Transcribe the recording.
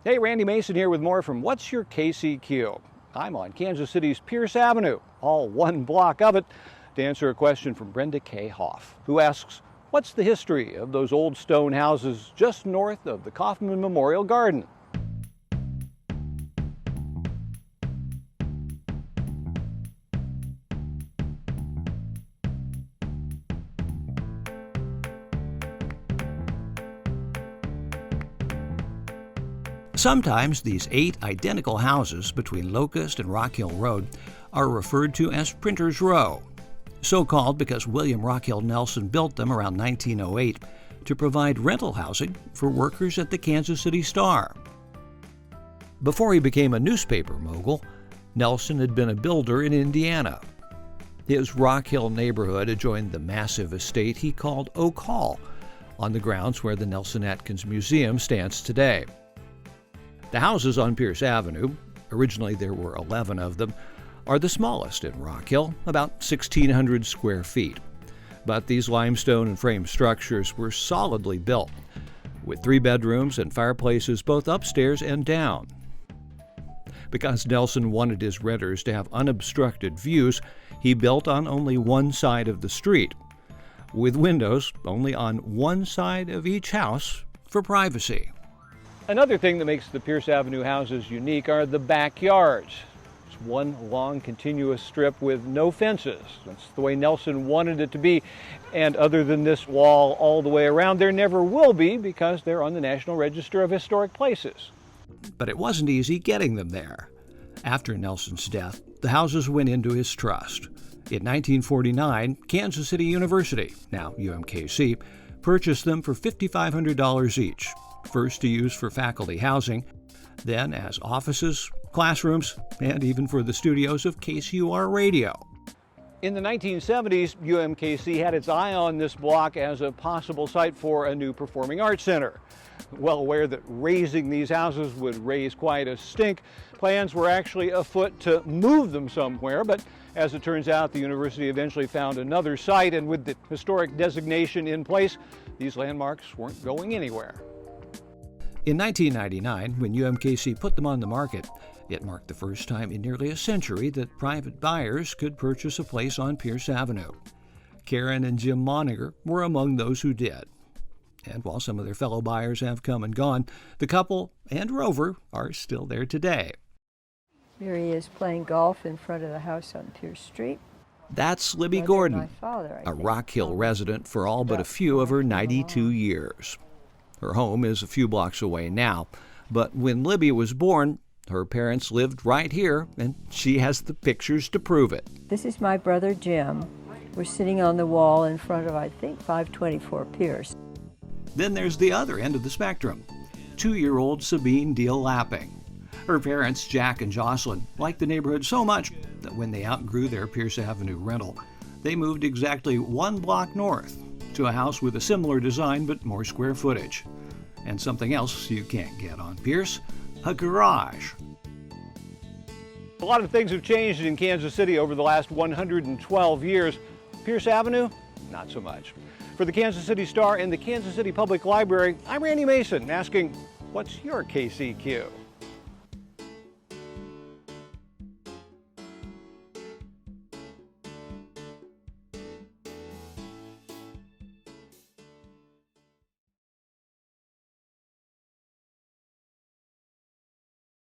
Hey, Randy Mason here with more from What's Your KCQ? I'm on Kansas City's Pierce Avenue, all one block of it, to answer a question from Brenda K. Hoff, who asks, what's the history of those old stone houses just north of the Kaufman Memorial Garden? Sometimes these 8 identical houses between Locust and Rock Hill Road are referred to as Printer's Row, so called because William Rockhill Nelson built them around 1908 to provide rental housing for workers at the Kansas City Star. Before he became a newspaper mogul, Nelson had been a builder in Indiana. His Rock Hill neighborhood adjoined the massive estate he called Oak Hall, on the grounds where the Nelson Atkins Museum stands today. The houses on Pierce Avenue, originally there were 11 of them, are the smallest in Rock Hill, about 1,600 square feet. But these limestone and frame structures were solidly built, with 3 bedrooms and fireplaces both upstairs and down. Because Nelson wanted his renters to have unobstructed views, he built on only one side of the street, with windows only on one side of each house for privacy. Another thing that makes the Pierce Avenue houses unique are the backyards. It's one long continuous strip with no fences. That's the way Nelson wanted it to be. And other than this wall all the way around, there never will be because they're on the National Register of Historic Places. But it wasn't easy getting them there. After Nelson's death, the houses went into his trust. In 1949, Kansas City University, now UMKC, purchased them for $5,500 each. First to use for faculty housing, then as offices, classrooms, and even for the studios of KCUR Radio. In the 1970s, UMKC had its eye on this block as a possible site for a new performing arts center. Well aware that raising these houses would raise quite a stink, plans were actually afoot to move them somewhere, but as it turns out, the university eventually found another site, and with the historic designation in place, these landmarks weren't going anywhere. In 1999, when UMKC put them on the market, it marked the first time in nearly a century that private buyers could purchase a place on Pierce Avenue. Karen and Jim Moniger were among those who did. And while some of their fellow buyers have come and gone, the couple and Rover are still there today. Here he is playing golf in front of the house on Pierce Street. That's Libby Gordon, My father, a Rock Hill resident for all but a few of her 92 years. Her home is a few blocks away now, but when Libby was born, her parents lived right here, and she has the pictures to prove it. This is my brother Jim. We're sitting on the wall in front of, I think, 524 Pierce. Then there's the other end of the spectrum, 2-year-old Sabine Deal Lapping. Her parents, Jack and Jocelyn, liked the neighborhood so much that when they outgrew their Pierce Avenue rental, they moved exactly 1 block north to a house with a similar design but more square footage. And something else you can't get on Pierce, a garage. A lot of things have changed in Kansas City over the last 112 years. Pierce Avenue, not so much. For the Kansas City Star and the Kansas City Public Library, I'm Randy Mason asking, what's your KCQ?